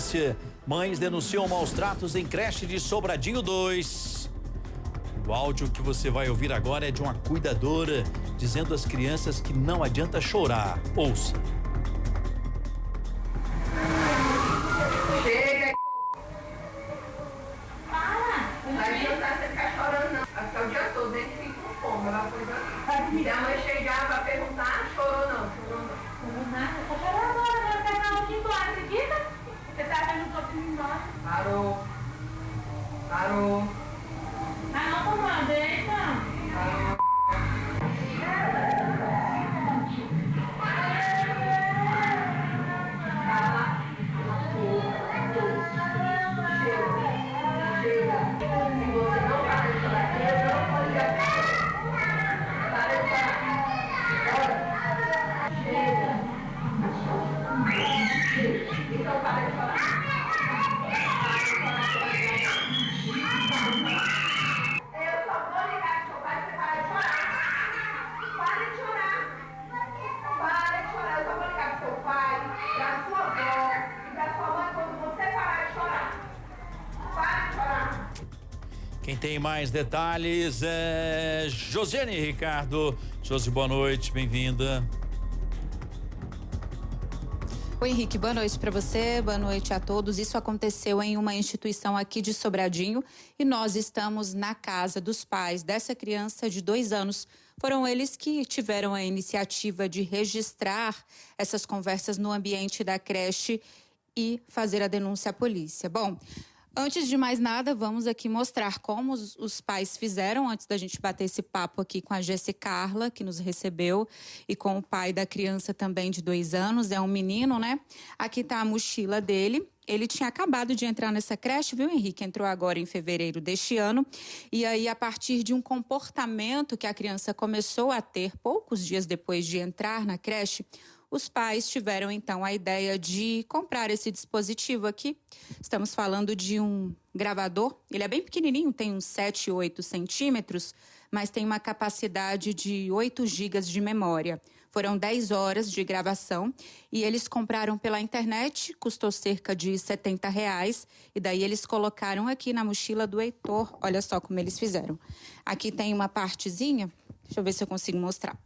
polícia. Mães denunciam maus tratos em creche de Sobradinho 2. O áudio que você vai ouvir agora é de uma cuidadora dizendo às crianças que não adianta chorar. Ouça. Chega. Não adianta você ficar chorando, não. Vai ficar o dia todo dentro e fica com fome. Ela foi assim. Se a mãe chegar pra perguntar, chorou não? Chorou não. Chorou nada. Tá chorando agora, vai pegar o dia embora, acredita? Você tá vendo o outro embora? Parou. Parou. Ah, não, comanda, eita. Parou. Então para de chorar. Eu só vou ligar pro seu pai pra você parar de chorar. Para de chorar. Para de chorar. Eu só vou ligar pro seu pai, pra sua avó e pra sua mãe quando você parar de chorar. Para de chorar. Quem tem mais detalhes é Josiane Ricardo. Josi, boa noite, bem-vinda. Oi, Henrique, boa noite para você, boa noite a todos. Isso aconteceu em uma instituição aqui de Sobradinho e nós estamos na casa dos pais dessa criança de 2 anos. Foram eles que tiveram a iniciativa de registrar essas conversas no ambiente da creche e fazer a denúncia à polícia. Bom, antes de mais nada, vamos aqui mostrar como os pais fizeram antes da gente bater esse papo aqui com a Jéssica Carla, que nos recebeu, e com o pai da criança também de 2 anos, é um menino, né? Aqui tá a mochila dele. Ele tinha acabado de entrar nessa creche, viu, Henrique? Entrou agora em fevereiro deste ano. E aí, a partir de um comportamento que a criança começou a ter poucos dias depois de entrar na creche, os pais tiveram, então, a ideia de comprar esse dispositivo aqui. Estamos falando de um gravador. Ele é bem pequenininho, tem uns 7, 8 centímetros, mas tem uma capacidade de 8 gigas de memória. Foram 10 horas de gravação e eles compraram pela internet, custou cerca de R$70. E daí eles colocaram aqui na mochila do Heitor. Olha só como eles fizeram. Aqui tem uma partezinha, deixa eu ver se eu consigo mostrar.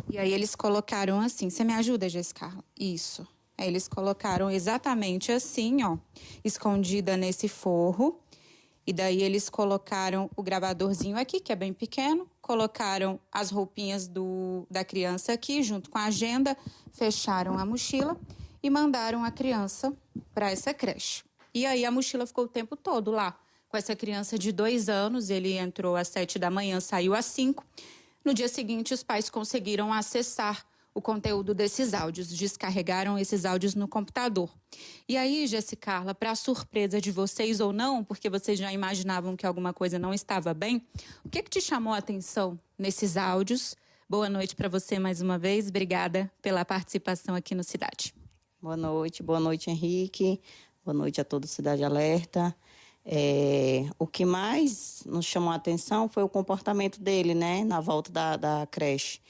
E aí eles colocaram assim, você me ajuda, Jéssica? Isso. Aí eles colocaram exatamente assim, ó, escondida nesse forro. E daí eles colocaram o gravadorzinho aqui, que é bem pequeno, colocaram as roupinhas da criança aqui, junto com a agenda, fecharam a mochila e mandaram a criança para essa creche. E aí a mochila ficou o tempo todo lá, com essa criança de 2 anos, ele entrou às 7 da manhã, saiu às 5. No dia seguinte, os pais conseguiram acessar o conteúdo desses áudios, descarregaram esses áudios no computador. E aí, Jéssica Carla, para surpresa de vocês ou não, porque vocês já imaginavam que alguma coisa não estava bem, o que te chamou a atenção nesses áudios? Boa noite para você mais uma vez, obrigada pela participação aqui no Cidade. Boa noite, Henrique, boa noite a toda Cidade Alerta. O que mais nos chamou a atenção foi o comportamento dele, né, na volta da creche.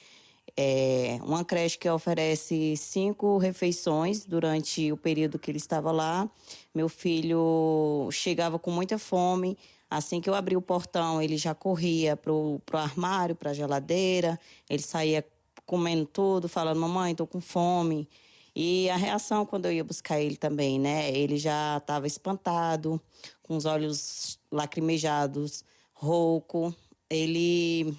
Uma creche que oferece 5 refeições durante o período que ele estava lá. Meu filho chegava com muita fome. Assim que eu abri o portão, ele já corria pro armário, para a geladeira. Ele saía comendo tudo, falando, mamãe, tô com fome. E a reação quando eu ia buscar ele também, né? Ele já estava espantado, com os olhos lacrimejados, rouco. Ele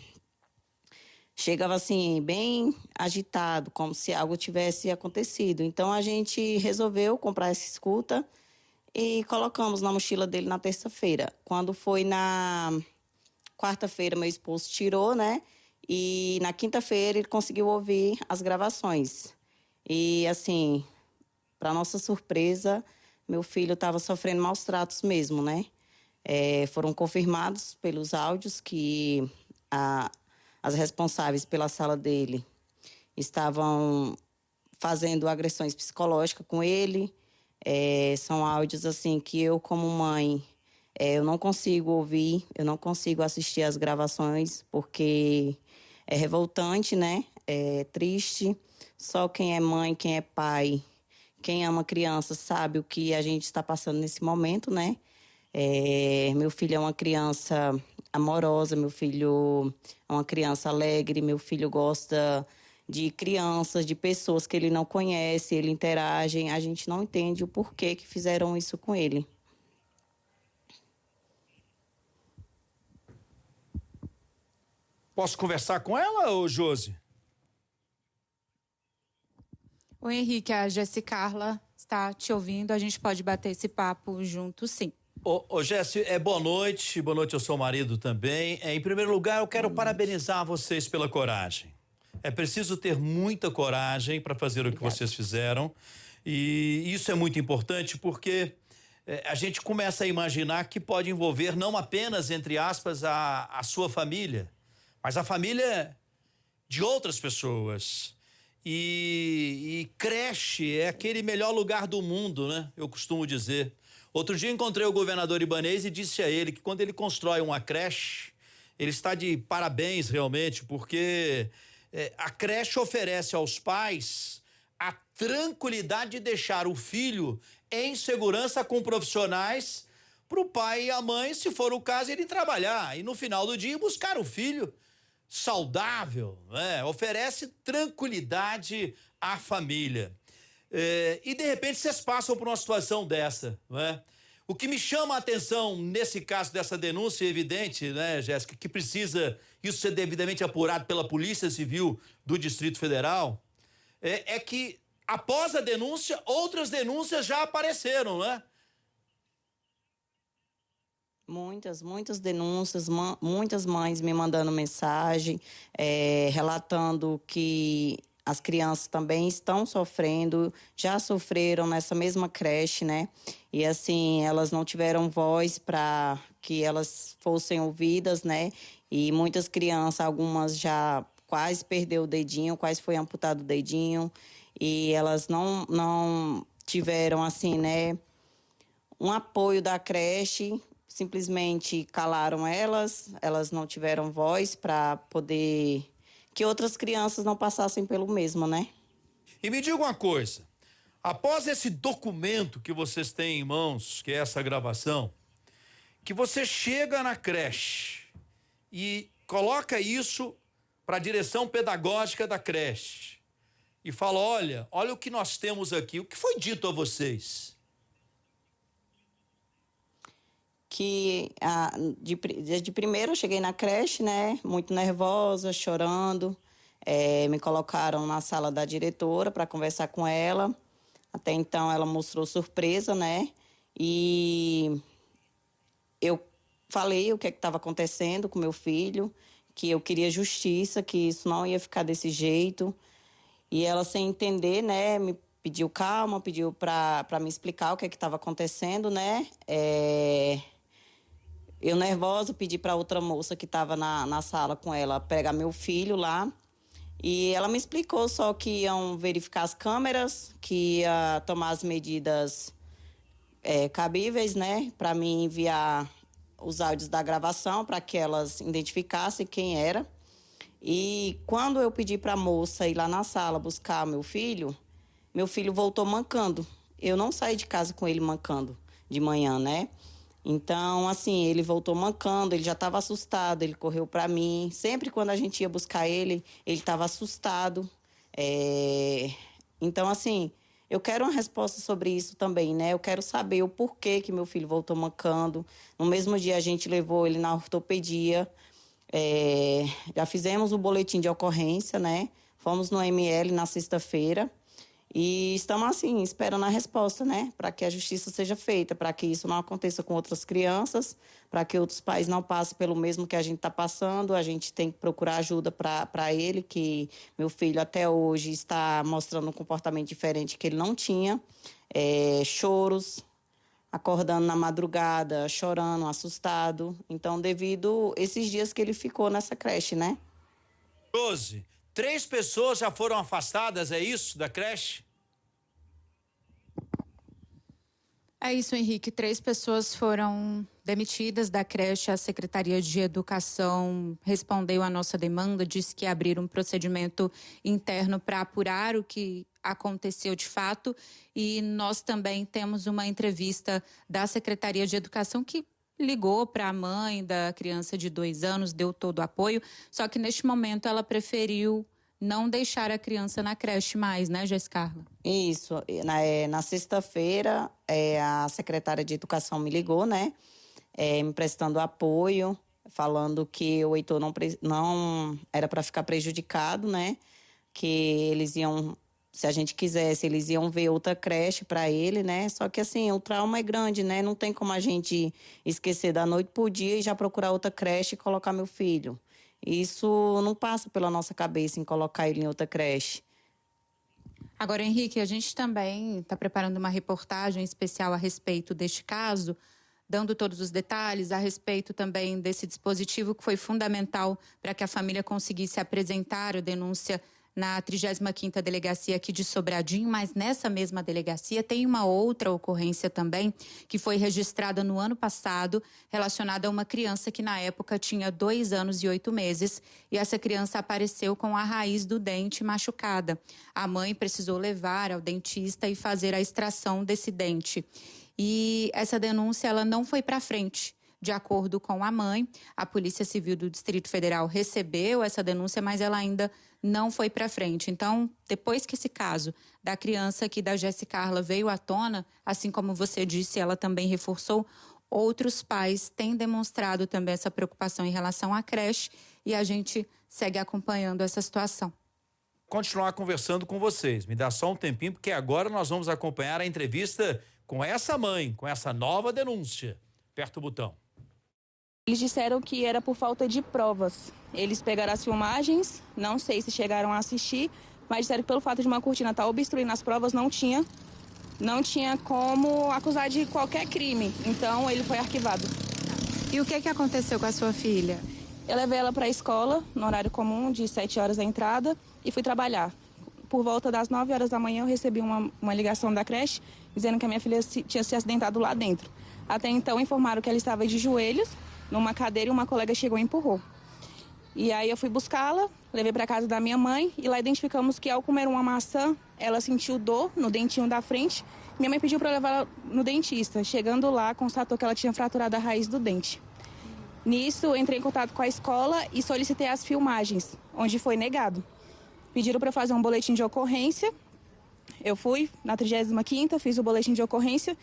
chegava assim, bem agitado, como se algo tivesse acontecido. Então, a gente resolveu comprar essa escuta e colocamos na mochila dele na terça-feira. Quando foi na quarta-feira, meu esposo tirou, né? E na quinta-feira ele conseguiu ouvir as gravações. E, assim, para nossa surpresa, meu filho estava sofrendo maus tratos mesmo, né? Foram confirmados pelos áudios que as responsáveis pela sala dele estavam fazendo agressões psicológicas com ele. São áudios, assim, que eu, como mãe, eu não consigo ouvir, eu não consigo assistir as gravações, porque é revoltante, né? triste. Só quem é mãe, quem é pai, quem ama criança sabe o que a gente está passando nesse momento, né? Meu filho é uma criança amorosa, meu filho é uma criança alegre, meu filho gosta de crianças, de pessoas que ele não conhece, ele interage. A gente não entende o porquê que fizeram isso com ele. Posso conversar com ela, ô Josi? O Henrique, a Jessicarla está te ouvindo, a gente pode bater esse papo junto, sim. Ô Jéssica, boa noite ao seu marido também. Em primeiro lugar, eu quero parabenizar vocês pela coragem. É preciso ter muita coragem para fazer o que vocês fizeram. E isso é muito importante porque a gente começa a imaginar que pode envolver não apenas, entre aspas, a sua família, mas a família de outras pessoas. E creche é aquele melhor lugar do mundo, né? Eu costumo dizer. Outro dia encontrei o governador Ibanez e disse a ele que quando ele constrói uma creche, ele está de parabéns realmente, porque a creche oferece aos pais a tranquilidade de deixar o filho em segurança com profissionais para o pai e a mãe, se for o caso, ele trabalhar e no final do dia buscar o filho saudável, né? Oferece tranquilidade à família. E de repente vocês passam por uma situação dessa, né? O que me chama a atenção nesse caso dessa denúncia, é evidente, né, Jéssica, que precisa isso ser devidamente apurado pela Polícia Civil do Distrito Federal, é que após a denúncia, outras denúncias já apareceram, né? Muitas denúncias, muitas mães me mandando mensagem, relatando que as crianças também estão sofrendo, já sofreram nessa mesma creche, né? E assim, elas não tiveram voz para que elas fossem ouvidas, né? E muitas crianças, algumas já quase perdeu o dedinho, quase foi amputado o dedinho, e elas não tiveram, assim, né, um apoio da creche, simplesmente calaram elas não tiveram voz para poder que outras crianças não passassem pelo mesmo, né? E me diga uma coisa, após esse documento que vocês têm em mãos, que é essa gravação, que você chega na creche e coloca isso para a direção pedagógica da creche e fala, olha o que nós temos aqui, o que foi dito a vocês? Que de primeiro eu cheguei na creche, né, muito nervosa, chorando, me colocaram na sala da diretora para conversar com ela. Até então ela mostrou surpresa, né, e eu falei o que estava acontecendo com meu filho, que eu queria justiça, que isso não ia ficar desse jeito, e ela, sem entender, né, me pediu calma, pediu para me explicar o que estava acontecendo, né, eu nervosa, pedi para outra moça que estava na sala com ela pegar meu filho lá. E ela me explicou só que iam verificar as câmeras, que ia tomar as medidas cabíveis, né? Para mim enviar os áudios da gravação para que elas identificassem quem era. E quando eu pedi para a moça ir lá na sala buscar meu filho voltou mancando. Eu não saí de casa com ele mancando de manhã, né? Então, assim, ele voltou mancando, ele já estava assustado, ele correu para mim. Sempre quando a gente ia buscar ele estava assustado. Então, assim, eu quero uma resposta sobre isso também, né? Eu quero saber o porquê que meu filho voltou mancando. No mesmo dia, a gente levou ele na ortopedia. Já fizemos o boletim de ocorrência, né? Fomos no ML na sexta-feira. E estamos, assim, esperando a resposta, né? Para que a justiça seja feita, para que isso não aconteça com outras crianças, para que outros pais não passem pelo mesmo que a gente está passando. A gente tem que procurar ajuda para ele, que meu filho até hoje está mostrando um comportamento diferente que ele não tinha. Choros, acordando na madrugada, chorando, assustado. Então, devido a esses dias que ele ficou nessa creche, né? 12. 3 pessoas já foram afastadas, é isso, da creche? É isso, Henrique. 3 pessoas foram demitidas da creche. A Secretaria de Educação respondeu à nossa demanda, disse que abriram um procedimento interno para apurar o que aconteceu de fato. E nós também temos uma entrevista da Secretaria de Educação que ligou para a mãe da criança de 2 anos, deu todo o apoio. Só que neste momento ela preferiu não deixar a criança na creche mais, né, Jéssica? Isso. Na sexta-feira, a secretária de Educação me ligou, né? Me prestando apoio, falando que o Heitor não era para ficar prejudicado, né? Que eles iam, se a gente quisesse, eles iam ver outra creche para ele, né? Só que assim, o trauma é grande, né? Não tem como a gente esquecer da noite pro dia e já procurar outra creche e colocar meu filho. Isso não passa pela nossa cabeça em colocar ele em outra creche. Agora, Henrique, a gente também está preparando uma reportagem especial a respeito deste caso, dando todos os detalhes a respeito também desse dispositivo que foi fundamental para que a família conseguisse apresentar a denúncia na 35ª Delegacia aqui de Sobradinho, mas nessa mesma delegacia tem uma outra ocorrência também que foi registrada no ano passado, relacionada a uma criança que na época tinha 2 anos e 8 meses e essa criança apareceu com a raiz do dente machucada. A mãe precisou levar ao dentista e fazer a extração desse dente. E essa denúncia ela não foi para frente. De acordo com a mãe, a Polícia Civil do Distrito Federal recebeu essa denúncia, mas ela ainda não foi para frente. Então, depois que esse caso da criança aqui da Jéssica veio à tona, assim como você disse, ela também reforçou, outros pais têm demonstrado também essa preocupação em relação à creche e a gente segue acompanhando essa situação. Continuar conversando com vocês. Me dá só um tempinho, porque agora nós vamos acompanhar a entrevista com essa mãe, com essa nova denúncia. Aperta o botão. Eles disseram que era por falta de provas. Eles pegaram as filmagens, não sei se chegaram a assistir, mas disseram que pelo fato de uma cortina estar obstruindo as provas, não tinha como acusar de qualquer crime. Então, ele foi arquivado. E o que aconteceu com a sua filha? Eu levei ela para a escola, no horário comum, de 7 horas da entrada, e fui trabalhar. Por volta das 9 horas da manhã, eu recebi uma ligação da creche, dizendo que a minha filha tinha se acidentado lá dentro. Até então, informaram que ela estava de joelhos, numa cadeira, e uma colega chegou e empurrou. E aí eu fui buscá-la, levei para casa da minha mãe e lá identificamos que ao comer uma maçã, ela sentiu dor no dentinho da frente. Minha mãe pediu para levar ela no dentista. Chegando lá, constatou que ela tinha fraturado a raiz do dente. Nisso, entrei em contato com a escola e solicitei as filmagens, onde foi negado. Pediram para fazer um boletim de ocorrência. Eu fui na 35ª, fiz o boletim de ocorrência.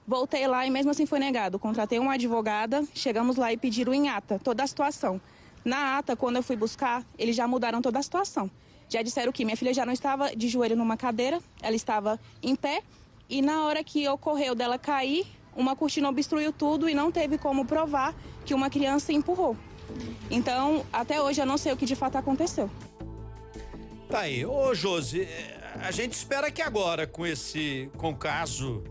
Voltei lá e mesmo assim foi negado. Contratei uma advogada, chegamos lá e pediram em ata toda a situação. Na ata, quando eu fui buscar, eles já mudaram toda a situação. Já disseram que minha filha já não estava de joelho numa cadeira, ela estava em pé. E na hora que ocorreu dela cair, uma cortina obstruiu tudo e não teve como provar que uma criança empurrou. Então, até hoje eu não sei o que de fato aconteceu. Tá aí. Ô, Josi, a gente espera que agora, com o caso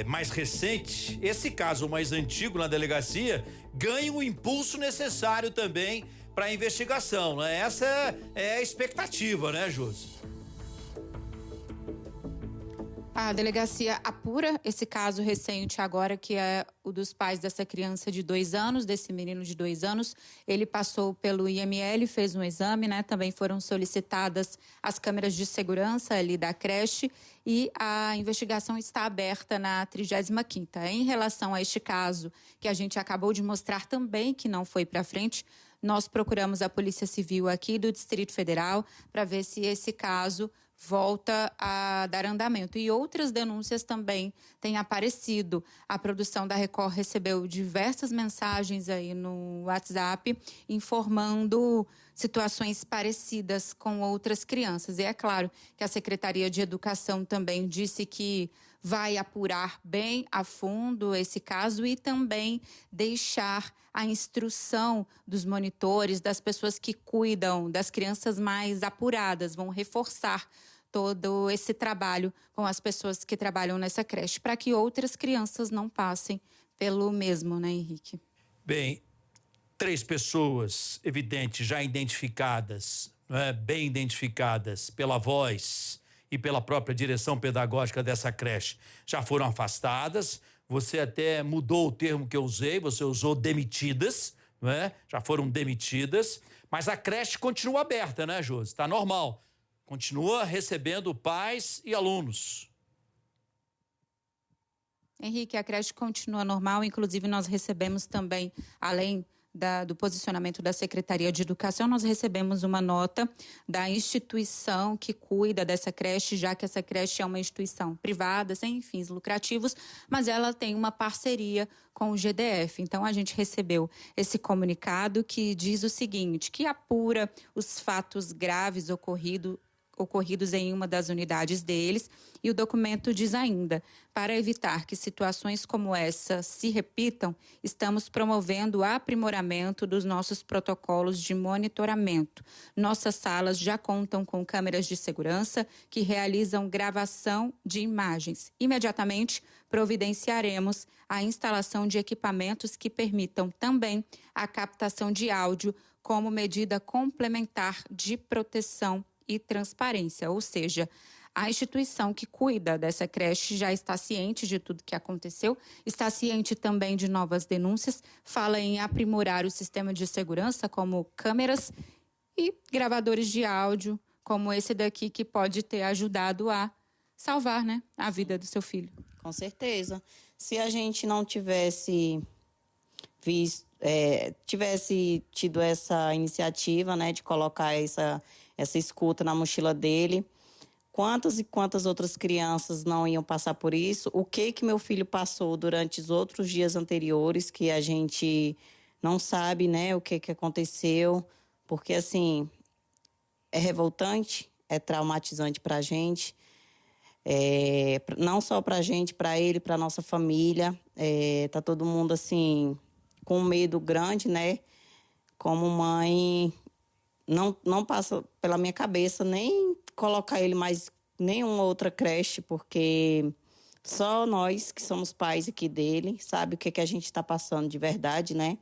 mais recente, esse caso mais antigo na delegacia, ganhe o impulso necessário também para a investigação, né? Essa é a expectativa, né, Josi? A delegacia apura esse caso recente agora, que é o dos pais dessa criança de 2 anos, desse menino de 2 anos. Ele passou pelo IML, fez um exame, né? Também foram solicitadas as câmeras de segurança ali da creche e a investigação está aberta na 35ª. Em relação a este caso, que a gente acabou de mostrar também que não foi para frente, nós procuramos a Polícia Civil aqui do Distrito Federal para ver se esse caso volta a dar andamento. E outras denúncias também têm aparecido. A produção da Record recebeu diversas mensagens aí no WhatsApp informando situações parecidas com outras crianças. E é claro que a Secretaria de Educação também disse que vai apurar bem a fundo esse caso e também deixar a instrução dos monitores, das pessoas que cuidam das crianças mais apuradas, vão reforçar todo esse trabalho com as pessoas que trabalham nessa creche, para que outras crianças não passem pelo mesmo, né, Henrique? Bem, 3 pessoas, evidente, já identificadas, né, bem identificadas pela voz e pela própria direção pedagógica dessa creche, já foram afastadas. você até mudou o termo que eu usei, você usou demitidas, não é? Já foram demitidas, mas a creche continua aberta, né, Josi? Está normal. Continua recebendo pais e alunos. Henrique, a creche continua normal, inclusive nós recebemos também, além do posicionamento da Secretaria de Educação, nós recebemos uma nota da instituição que cuida dessa creche, já que essa creche é uma instituição privada, sem fins lucrativos, mas ela tem uma parceria com o GDF. Então, a gente recebeu esse comunicado que diz o seguinte, que apura os fatos graves ocorridos em uma das unidades deles, e o documento diz ainda, para evitar que situações como essa se repitam, estamos promovendo o aprimoramento dos nossos protocolos de monitoramento. Nossas salas já contam com câmeras de segurança que realizam gravação de imagens. Imediatamente, providenciaremos a instalação de equipamentos que permitam também a captação de áudio como medida complementar de proteção e transparência, ou seja, a instituição que cuida dessa creche já está ciente de tudo que aconteceu, está ciente também de novas denúncias, fala em aprimorar o sistema de segurança, como câmeras e gravadores de áudio, como esse daqui, que pode ter ajudado a salvar, né, a vida do seu filho. Com certeza. Se a gente não tivesse tivesse tido essa iniciativa, né, de colocar essa escuta na mochila dele, quantas e quantas outras crianças não iam passar por isso? O que meu filho passou durante os outros dias anteriores, que a gente não sabe, né, o que aconteceu, porque, assim, é revoltante, é traumatizante para a gente, não só para a gente, para ele, para nossa família, tá todo mundo, assim, com um medo grande, né? Como mãe, não passa pela minha cabeça nem colocar ele mais nenhuma outra creche, porque só nós que somos pais aqui dele sabe o que a gente está passando de verdade, né?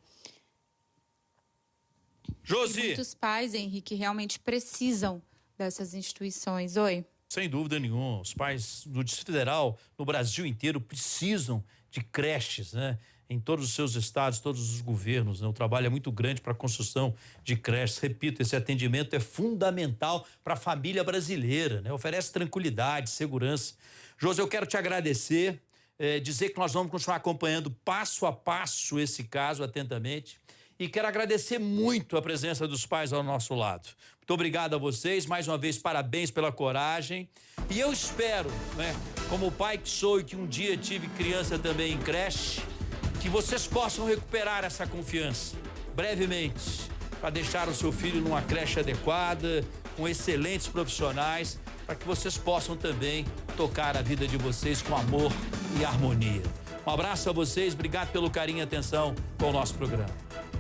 Josi! E muitos pais, Henrique, realmente precisam dessas instituições. Oi? Sem dúvida nenhuma, os pais do Distrito Federal, no Brasil inteiro, precisam de creches, né? Em todos os seus estados, todos os governos, né? O trabalho é muito grande para a construção de creches. Repito, esse atendimento é fundamental para a família brasileira, né? Oferece tranquilidade, segurança. Josi, eu quero te agradecer, dizer que nós vamos continuar acompanhando passo a passo esse caso atentamente, e quero agradecer muito a presença dos pais ao nosso lado. Muito obrigado a vocês, mais uma vez, parabéns pela coragem, e eu espero, né, como pai que sou e que um dia tive criança também em creche, que vocês possam recuperar essa confiança brevemente, para deixar o seu filho numa creche adequada, com excelentes profissionais, para que vocês possam também tocar a vida de vocês com amor e harmonia. Um abraço a vocês, obrigado pelo carinho e atenção com o nosso programa.